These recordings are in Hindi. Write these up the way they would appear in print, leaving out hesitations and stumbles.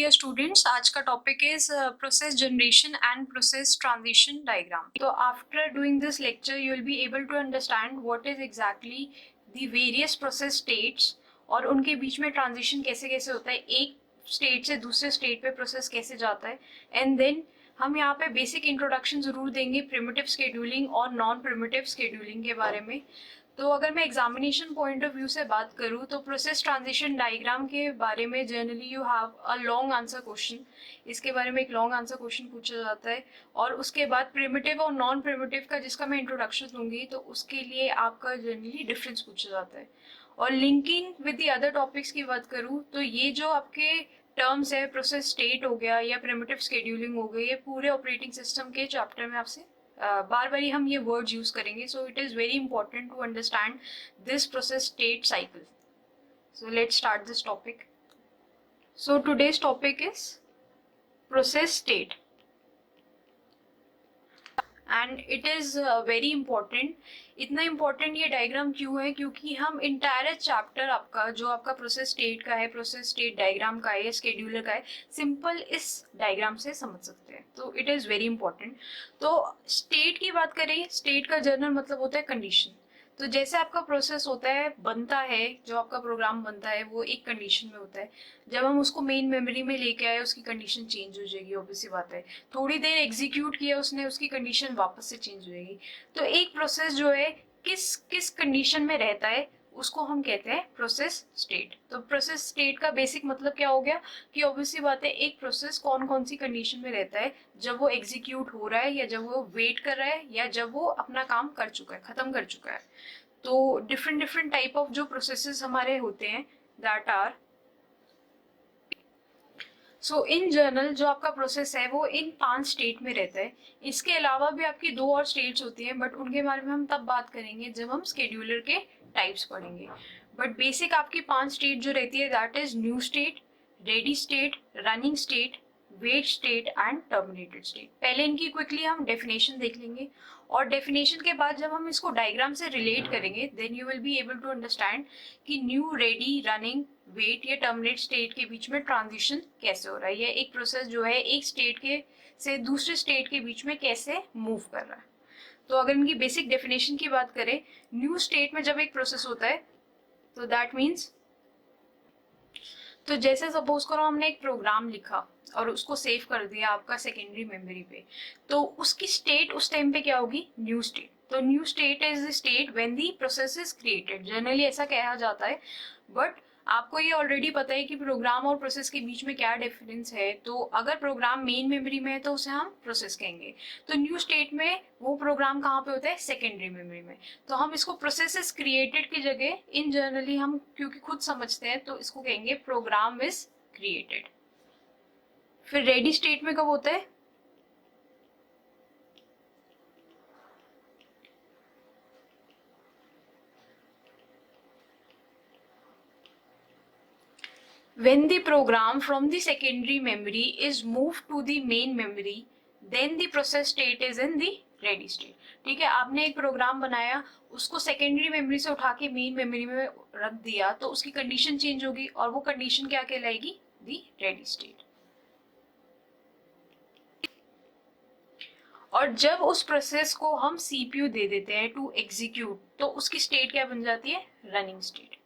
डियर स्टूडेंट्स, आज का topic is process generation and process transition diagram. तो after doing this lecture you will be able to understand what is exactly the various process states और उनके बीच में ट्रांजिशन कैसे कैसे होता है, एक स्टेट से दूसरे स्टेट पे प्रोसेस कैसे जाता है। एंड देन हम यहाँ पे बेसिक इंट्रोडक्शन जरूर देंगे प्रिमिटिव शेड्यूलिंग और नॉन प्रिमिटिव शेड्यूलिंग के बारे में। तो अगर मैं एग्जामिनेशन पॉइंट ऑफ व्यू से बात करूँ तो प्रोसेस ट्रांजिशन डायग्राम के बारे में generally you have a long answer question, इसके बारे में एक लॉन्ग आंसर क्वेश्चन पूछा जाता है। और उसके बाद प्रिमिटिव और नॉन प्रिमिटिव का जिसका मैं इंट्रोडक्शन दूंगी तो उसके लिए आपका जनरली डिफरेंस पूछा जाता है। और linking with the other topics की बात करूँ तो ये जो आपके टर्म्स है, प्रोसेस स्टेट हो गया या प्रिमिटिव शेड्यूलिंग हो गई, ये पूरे ऑपरेटिंग सिस्टम के चैप्टर में आपसे बार बार हम ये वर्ड्स यूज करेंगे। So it is very important to understand this process state cycle. So let's start this topic. So today's topic is process state and it is very important. इतना इंपॉर्टेंट ये डायग्राम क्यों है, क्योंकि हम इंटायर चैप्टर आपका जो आपका प्रोसेस स्टेट का है, प्रोसेस स्टेट डायग्राम का है, शेड्यूलर का है, सिंपल इस डायग्राम से समझ सकते हैं। तो इट इज वेरी इंपॉर्टेंट। तो स्टेट की बात करें, स्टेट का जनरल मतलब होता है कंडीशन। तो जैसे आपका प्रोसेस होता है, बनता है, जो आपका प्रोग्राम बनता है वो एक कंडीशन में होता है। जब हम उसको मेन मेमोरी में लेके आए उसकी कंडीशन चेंज हो जाएगी, ऑब्वियस सी बात है। थोड़ी देर एग्जीक्यूट किया उसने, उसकी कंडीशन वापस से चेंज हो जाएगी। तो एक प्रोसेस जो है किस किस कंडीशन में रहता है उसको हम कहते हैं प्रोसेस स्टेट। तो प्रोसेस स्टेट का बेसिक मतलब क्या हो गया कि ऑब्वियसली बात है एक प्रोसेस कौन कौन सी कंडीशन में रहता है, जब वो एग्जीक्यूट हो रहा है या जब वो वेट कर रहा है या जब वो अपना काम कर चुका है, खत्म कर चुका है। तो डिफरेंट डिफरेंट टाइप ऑफ जो प्रोसेसेस हमारे होते हैं that are. So in general जो आपका प्रोसेस है वो इन 5 स्टेट में रहता है। इसके अलावा भी आपकी 2 और स्टेट्स होती हैं, बट उनके बारे में हम तब बात करेंगे जब हम शेड्यूलर के टाइप्स पढ़ेंगे। बट बेसिक आपकी 5 स्टेट जो रहती है that is new state, ready state, running state, wait state and terminated state. पहले इनकी क्विकली हम डेफिनेशन देख लेंगे और डेफिनेशन के बाद जब हम इसको डायग्राम से रिलेट करेंगे then you will be able to understand कि न्यू, रेडी, रनिंग, वेट या टर्मिनेट स्टेट के बीच में ट्रांजिशन कैसे हो रहा है, या एक प्रोसेस जो है एक स्टेट के से दूसरे स्टेट के बीच में कैसे मूव कर रहा है। तो अगर इनकी बेसिक डेफिनेशन की बात करें, न्यू स्टेट में जब एक प्रोसेस होता है तो दैट मीन्स, तो जैसे सपोज करो हमने एक प्रोग्राम लिखा और उसको सेव कर दिया आपका सेकेंडरी मेमोरी पे, तो उसकी स्टेट उस टाइम पे क्या होगी, न्यू स्टेट। तो new state is the state when the process is created, generally ऐसा कहा जाता है। बट आपको ये ऑलरेडी पता है कि प्रोग्राम और प्रोसेस के बीच में क्या डिफरेंस है। तो अगर प्रोग्राम मेन मेमोरी में है तो उसे हम प्रोसेस कहेंगे। तो न्यू स्टेट में वो प्रोग्राम कहाँ पे होता है, सेकेंडरी मेमोरी में। तो हम इसको प्रोसेस इज क्रिएटेड की जगह इन जनरली हम क्योंकि खुद समझते हैं तो इसको कहेंगे प्रोग्राम इज क्रिएटेड। फिर रेडी स्टेट में कब होता है, when the program from the secondary memory is moved to the main memory then the process state is in the ready state। ठीक है, आपने एक प्रोग्राम बनाया, उसको सेकेंडरी मेमोरी से उठा के मेन मेमोरी में रख दिया तो उसकी कंडीशन चेंज होगी और वो कंडीशन क्या कहलाएगी, दी रेडी स्टेट। और जब उस प्रोसेस को हम सीपीयू दे देते हैं टू एग्जीक्यूट तो उसकी स्टेट क्या बन जाती है, रनिंग स्टेट।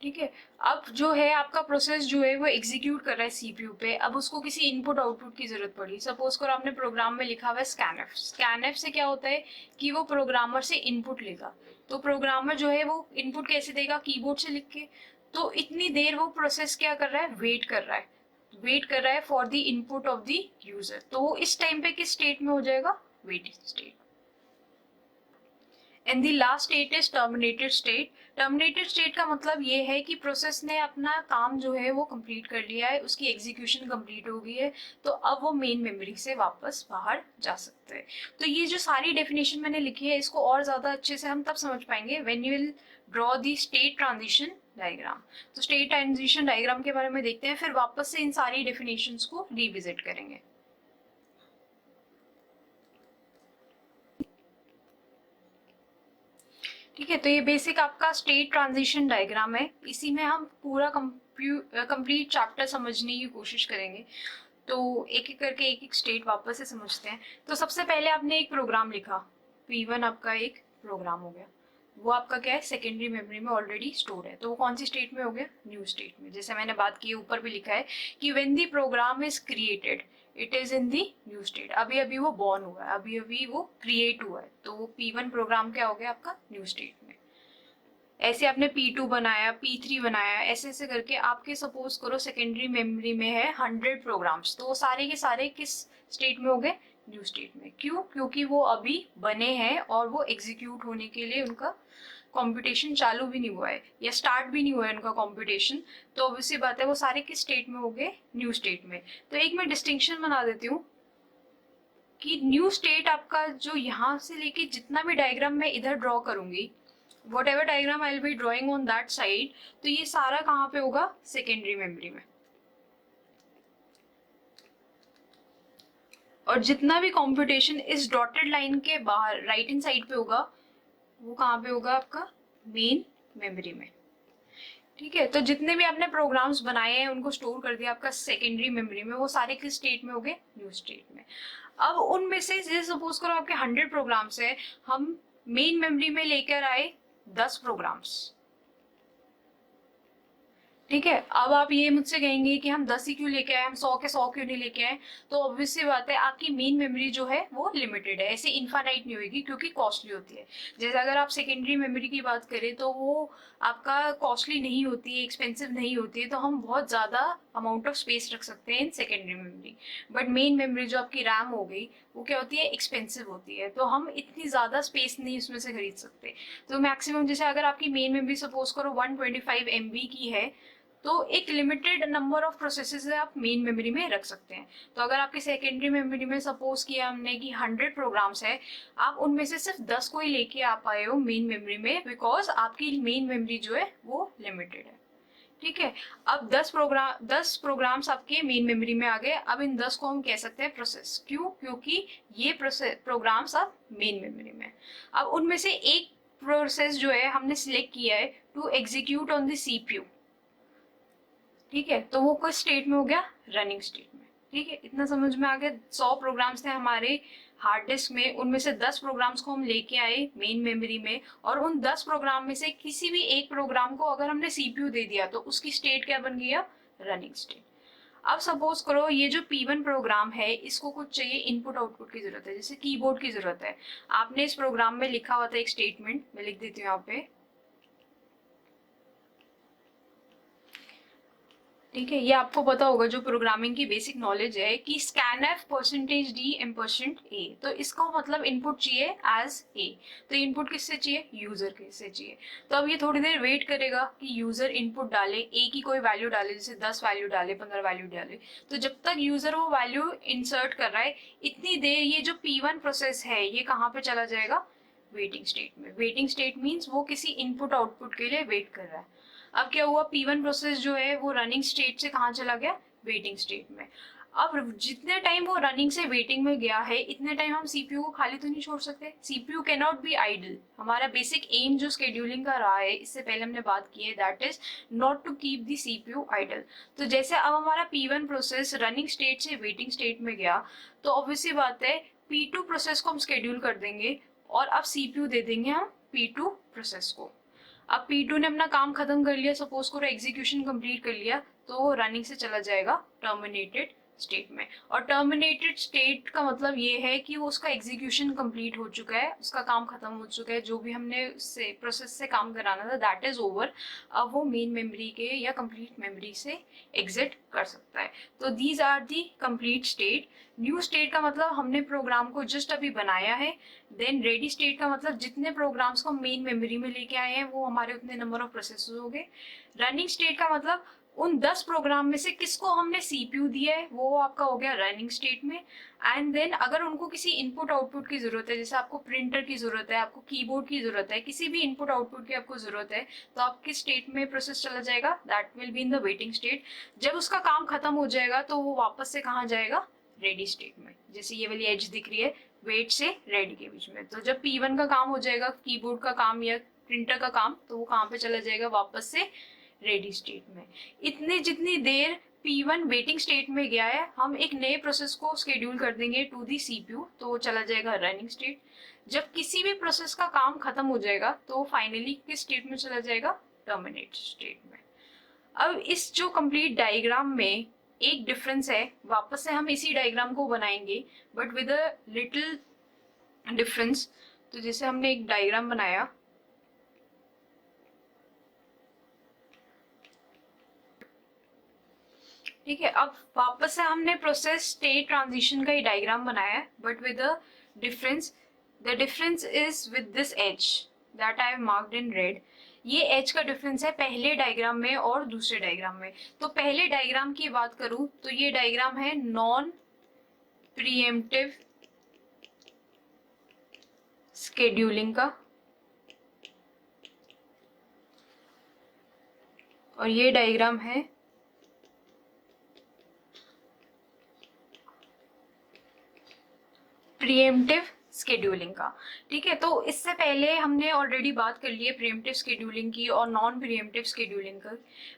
ठीक है, अब जो है आपका प्रोसेस जो है वो एग्जीक्यूट कर रहा है सीपीयू पे। अब उसको किसी इनपुट आउटपुट की जरूरत पड़ी, सपोज करो आपने प्रोग्राम में लिखा हुआ है स्कैनएफ। स्कैनएफ से क्या होता है कि वो प्रोग्रामर से इनपुट लेगा। तो प्रोग्रामर जो है वो इनपुट कैसे देगा, कीबोर्ड से लिख के। तो इतनी देर वो प्रोसेस क्या कर रहा है, वेट कर रहा है, वेट कर रहा है for the input of the user. तो वो इस टाइम पे किस स्टेट में हो जाएगा, waiting state. And the last state is terminated state. Terminated state का मतलब ये है कि प्रोसेस ने अपना काम जो है वो कंप्लीट कर लिया है, उसकी एग्जीक्यूशन कंप्लीट हो गई है, तो अब वो मेन मेमोरी से वापस बाहर जा सकते हैं। तो ये जो सारी डेफिनेशन मैंने लिखी है इसको और ज्यादा अच्छे से हम तब समझ पाएंगे when you will draw the state transition diagram. तो स्टेट ट्रांजिशन डायग्राम के बारे में देखते हैं, फिर वापस से इन सारी डेफिनेशंस को रिविजिट करेंगे। ठीक है, तो ये बेसिक आपका स्टेट ट्रांजिशन डायग्राम है। इसी में हम पूरा कंप्लीट चैप्टर समझने की कोशिश करेंगे। तो एक एक करके एक एक स्टेट वापस से समझते हैं। तो सबसे पहले आपने एक प्रोग्राम लिखा, P1 आपका एक प्रोग्राम हो गया। वो आपका क्या है, सेकेंडरी मेमोरी में ऑलरेडी स्टोर है। तो वो कौन सी स्टेट में हो गया, न्यू स्टेट में। जैसे मैंने बात की, ऊपर भी लिखा है कि when the program is created it is in the new state. अभी अभी वो बॉर्न हुआ है, अभी अभी वो क्रिएट हुआ है, तो वो P1 प्रोग्राम क्या हो गया आपका, न्यू स्टेट में। ऐसे आपने P2 बनाया, P3 बनाया, ऐसे ऐसे करके आपके सपोज करो सेकेंडरी मेमोरी में है 100 प्रोग्राम्स, तो वो सारे के सारे किस स्टेट में हो गए, न्यू स्टेट में। क्यों, क्योंकि वो अभी बने हैं और वो एग्जीक्यूट होने के लिए उनका कंप्यूटेशन चालू भी नहीं हुआ है या स्टार्ट भी नहीं हुआ है उनका कंप्यूटेशन। तो ऑब्वियसली बात है वो सारे किस स्टेट में हो गए, न्यू स्टेट में। तो एक मैं डिस्टिंक्शन बना देती हूँ कि न्यू स्टेट आपका जो यहाँ से लेके जितना भी डायग्राम मैं इधर ड्रॉ करूंगी, whatever diagram I will be drawing on that side, तो ये सारा कहाँ पे होगा, सेकेंडरी मेमोरी में। और जितना भी कंप्यूटेशन इस डॉटेड लाइन के बाहर राइट हैंड साइड पे होगा, वो कहाँ पे होगा आपका, मेन मेमोरी में। ठीक है, तो जितने भी आपने प्रोग्राम्स बनाए हैं उनको स्टोर कर दिया आपका सेकेंडरी मेमोरी में, वो सारे किस स्टेट में हो गए, न्यू स्टेट में। अब उनमें से सपोज करो आपके 100 प्रोग्राम्स है, हम मेन मेमोरी में लेकर आए 10 प्रोग्राम्स। ठीक है, अब आप ये मुझसे कहेंगे कि हम 10 ही क्यों लेके आए, हम 100 के 100 क्यों नहीं लेके आए। तो ऑब्वियसली बात है आपकी मेन मेमोरी जो है वो लिमिटेड है, ऐसे इनफाइनाइट नहीं होगी क्योंकि कॉस्टली होती है। जैसे अगर आप सेकेंडरी मेमोरी की बात करें तो वो आपका कॉस्टली नहीं होती है, एक्सपेंसिव नहीं होती है, तो हम बहुत ज़्यादा अमाउंट ऑफ स्पेस रख सकते हैं in secondary memory. But main memory जो आपकी रैम हो गई, वो क्या होती है, एक्सपेंसिव होती है, तो हम इतनी ज़्यादा स्पेस नहीं उसमें से खरीद सकते। तो मैक्सिमम जैसे अगर आपकी मेन मेमोरी सपोज करो 125 MB की है, तो एक लिमिटेड नंबर ऑफ प्रोसेसेस आप मेन मेमोरी में रख सकते हैं। तो अगर आपकी सेकेंडरी मेमोरी में सपोज किया हमने कि 100 प्रोग्राम्स है, आप उनमें से सिर्फ 10 को ही लेके आ पाए हो मेन मेमोरी में, बिकॉज आपकी मेन मेमोरी जो है वो लिमिटेड है। ठीक है, अब 10 प्रोग्राम्स आपके मेन मेमोरी में आ गए। अब इन 10 को हम कह सकते हैं प्रोसेस। क्यों, क्योंकि ये प्रोग्राम्स अब मेन मेमोरी में। अब उनमें से एक प्रोसेस जो है हमने सिलेक्ट किया है to execute on the CPU। ठीक है, तो वो किस स्टेट में हो गया, रनिंग स्टेट में। ठीक है, इतना समझ में आ गया। 100 प्रोग्राम्स थे हमारे हार्ड डिस्क में, उनमें से 10 प्रोग्राम्स को हम लेके आए मेन मेमोरी में, और उन 10 प्रोग्राम में से किसी भी एक प्रोग्राम को अगर हमने CPU दे दिया तो उसकी स्टेट क्या बन गया, रनिंग स्टेट। अब सपोज करो ये जो P1 प्रोग्राम है, इसको कुछ चाहिए इनपुट आउटपुट की जरूरत है, जैसे कीबोर्ड की जरूरत है। आपने इस प्रोग्राम में लिखा हुआ था एक स्टेटमेंट, मैं लिख देती हूँ यहाँ पे। ठीक है, ये आपको पता होगा जो प्रोग्रामिंग की बेसिक नॉलेज है कि scanf %d %a, तो इसको मतलब इनपुट चाहिए एज a। तो इनपुट किससे चाहिए, यूजर के से चाहिए। तो अब ये थोड़ी देर वेट करेगा कि यूजर इनपुट डाले, a की कोई वैल्यू डाले, जैसे 10 वैल्यू डाले, 15 वैल्यू डाले। तो जब तक यूजर वो वैल्यू इंसर्ट कर रहा है, इतनी देर ये जो P1 प्रोसेस है ये कहाँ पे चला जाएगा, वेटिंग स्टेट में। वेटिंग स्टेट मीन्स वो किसी इनपुट आउटपुट के लिए वेट कर रहा है। अब क्या हुआ, P1 प्रोसेस जो है वो रनिंग स्टेट से कहाँ चला गया, वेटिंग स्टेट में। अब जितने टाइम वो रनिंग से वेटिंग में गया है, इतने टाइम हम CPU को खाली तो नहीं छोड़ सकते। CPU can not be idle. हमारा बेसिक एम जो स्केड्यूलिंग का रहा है, इससे पहले हमने बात की है, that is not to keep the CPU idle. तो जैसे अब हमारा P1 प्रोसेस रनिंग स्टेट से वेटिंग स्टेट में गया, तो ऑब्वियसली बात है P2 प्रोसेस को हम स्केड्यूल कर देंगे और अब CPU दे देंगे हम P2 प्रोसेस को। अब P2 ने अपना काम खत्म कर लिया, सपोज करो एग्जीक्यूशन कंप्लीट कर लिया, तो वो रनिंग से चला जाएगा टर्मिनेटेड स्टेट में। और टर्मिनेटेड स्टेट का मतलब ये है कि वो उसका एग्जीक्यूशन कंप्लीट हो चुका है, उसका काम खत्म हो चुका है, जो भी हमने उससे प्रोसेस से काम कराना था दैट इज ओवर। अब वो मेन मेमोरी के या कंप्लीट मेमोरी से एग्जिट कर सकता है। तो these are the complete state. New state का मतलब हमने प्रोग्राम को जस्ट अभी बनाया है। देन रेडी स्टेट का मतलब जितने प्रोग्राम्स को मेन मेमोरी में लेके आए हैं वो हमारे उतने नंबर ऑफ प्रोसेस हो गए। रनिंग स्टेट का मतलब उन 10 प्रोग्राम में से किसको हमने CPU दिया है वो आपका हो गया रनिंग स्टेट में। एंड देन अगर उनको किसी इनपुट आउटपुट की जरूरत है, जैसे आपको प्रिंटर की जरूरत है, आपको कीबोर्ड की जरूरत है, किसी भी इनपुट आउटपुट की आपको जरूरत है, तो आप किस स्टेट में प्रोसेस चला जाएगा, that will be in the waiting state. जब उसका काम खत्म हो जाएगा तो वो वापस से कहाँ जाएगा, रेडी स्टेट में। जैसे ये वाली एज दिख रही है वेट से रेडी के बीच में। तो जब P1 का काम हो जाएगा, कीबोर्ड का काम या प्रिंटर का काम, तो वो कहाँ पे चला जाएगा, वापस से रेडी स्टेट में। इतनी जितनी देर P1 वेटिंग स्टेट में गया है, हम एक नए प्रोसेस को शेड्यूल कर देंगे टू दी CPU, तो वो चला जाएगा रनिंग स्टेट। जब किसी भी प्रोसेस का काम खत्म हो जाएगा तो फाइनली किस स्टेट में चला जाएगा, टर्मिनेट स्टेट में। अब इस जो कंप्लीट डायग्राम में एक डिफरेंस है, वापस से हम इसी डायग्राम को बनाएंगे but with a little difference. तो जैसे हमने एक डायग्राम बनाया, ठीक है, अब वापस से हमने प्रोसेस स्टेट ट्रांजिशन का ही डायग्राम बनाया है but with a difference. The difference is with this edge that I have marked in red. ये एज का डिफरेंस है पहले डायग्राम में और दूसरे डायग्राम में। तो पहले डायग्राम की बात करूं तो ये डायग्राम है नॉन प्रीएम्प्टिव शेड्यूलिंग का, और ये डायग्राम है प्रीएम्प्टिव शेड्यूलिंग का। ठीक है, तो इससे पहले हमने ऑलरेडी बात कर ली है प्रीएम्प्टिव शेड्यूलिंग की और नॉन प्रीएम्प्टिव शेड्यूलिंग का,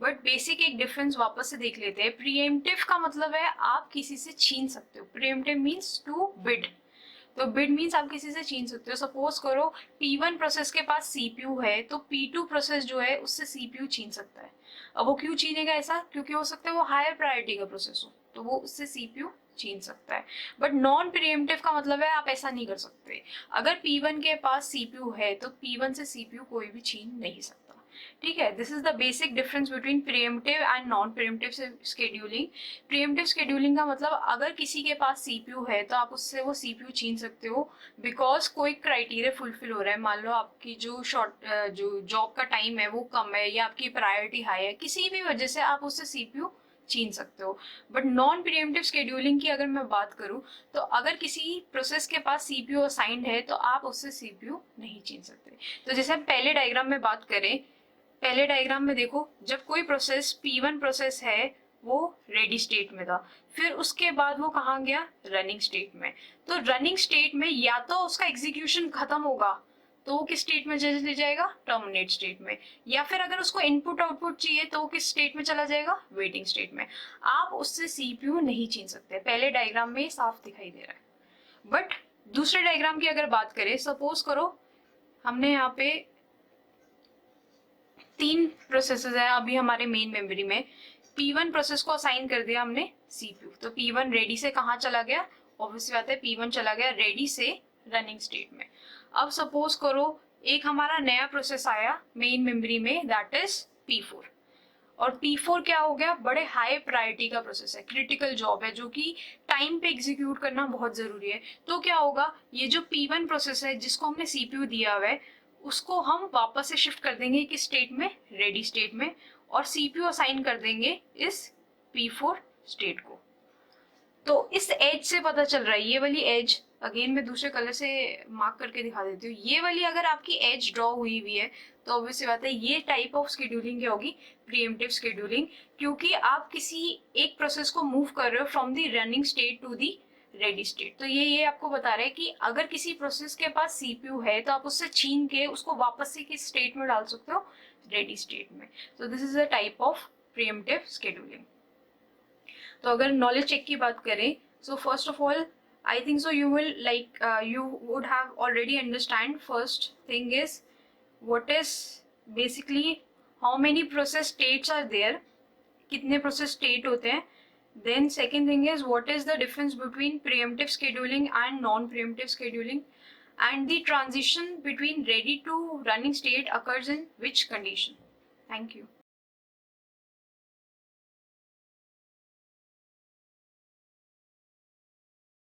बट बेसिक एक डिफरेंस वापस से देख लेते हैं। प्रीएम्प्टिव का मतलब है आप किसी से छीन सकते हो, प्रीएम्प्टिव मीन्स टू बिड। तो बिड मीन्स आप किसी से छीन सकते हो। सपोज करो P1 प्रोसेस के पास CPU है, तो P2 प्रोसेस जो है उससे CPU छीन सकता है। अब वो क्यों छीनेगा ऐसा, क्योंकि हो सकता है वो हायर प्रायोरिटी का प्रोसेस हो, तो वो उससे CPU छीन सकता है। बट नॉन प्रीएम्प्टिव का मतलब है आप ऐसा नहीं कर सकते। अगर P1 के पास CPU है तो P1 से CPU कोई भी छीन नहीं सकता। ठीक है, this is the basic difference between pre-emptive and non pre-emptive scheduling. Pre-emptive scheduling का मतलब अगर किसी के पास CPU है तो आप उससे वो CPU छीन सकते हो, बिकॉज कोई क्राइटेरिया फुलफिल हो रहा है। मान लो आपकी जो जॉब का टाइम है वो कम है या आपकी प्रायोरिटी हाई है, किसी भी वजह से आप उससे CPU छीन सकते हो। बट नॉन प्रीएम्प्टिव शेड्यूलिंग की अगर मैं बात करूं तो अगर किसी प्रोसेस के पास CPU असाइंड है तो आप उससे CPU नहीं छीन सकते। तो जैसे हम पहले डायग्राम में बात करें, पहले डायग्राम में देखो, जब कोई प्रोसेस P1 प्रोसेस है वो रेडी स्टेट में था, फिर उसके बाद वो कहाँ गया, रनिंग स्टेट में। तो रनिंग स्टेट में या तो उसका एग्जीक्यूशन खत्म होगा तो वो किस स्टेट में चले जाएगा, टर्मिनेट स्टेट में, या फिर अगर उसको इनपुट आउटपुट चाहिए तो वो किस स्टेट में चला जाएगा, वेटिंग स्टेट में। आप उससे CPU नहीं छीन सकते, पहले डायग्राम में साफ दिखाई दे रहा है। बट दूसरे डायग्राम की अगर बात करें, सपोज करो हमने यहाँ पे 3 प्रोसेसेस है अभी हमारे मेन मेमोरी में। P1 प्रोसेस को असाइन कर दिया हमने CPU, तो P1 रेडी से कहाँ चला गया, ऑब्वियसली बात है P1 चला गया रेडी से रनिंग स्टेट में। अब सपोज करो एक हमारा नया प्रोसेस आया मेन मेमोरी में, दैट इज P4, और P4 क्या हो गया, बड़े हाई प्रायोरिटी का प्रोसेस है, क्रिटिकल जॉब है जो कि टाइम पे एग्जीक्यूट करना बहुत जरूरी है। तो क्या होगा, ये जो P1 प्रोसेस है जिसको हमने CPU दिया हुआ है उसको हम वापस से शिफ्ट कर देंगे किस स्टेट में, रेडी स्टेट में, और CPU असाइन कर देंगे इस P4 स्टेट को। तो इस एज से पता चल रहा है, ये वाली एज अगेन मैं दूसरे कलर से मार्क करके दिखा देती हूँ, ये वाली अगर आपकी एज ड्रॉ हुई हुई है तो ऑब्वियसली बात है ये टाइप ऑफ शेड्यूलिंग क्या होगी, प्रीएम्प्टिव शेड्यूलिंग, क्योंकि आप किसी एक प्रोसेस को मूव कर रहे हो from the running state to the ready state. तो ये आपको बता रहा है कि अगर किसी प्रोसेस के पास CPU है तो आप उससे छीन के उसको वापस से किस स्टेट में डाल सकते हो, रेडी स्टेट में। तो this is a type of pre-emptive scheduling. तो अगर नॉलेज चेक की बात करें, so first of all I think so you will you would have already understand. First thing is what is basically how many process states are there, कितने process state होते हैं। Then second thing is what is the difference between preemptive scheduling and non-preemptive scheduling, and the transition between ready to running state occurs in which condition. Thank you.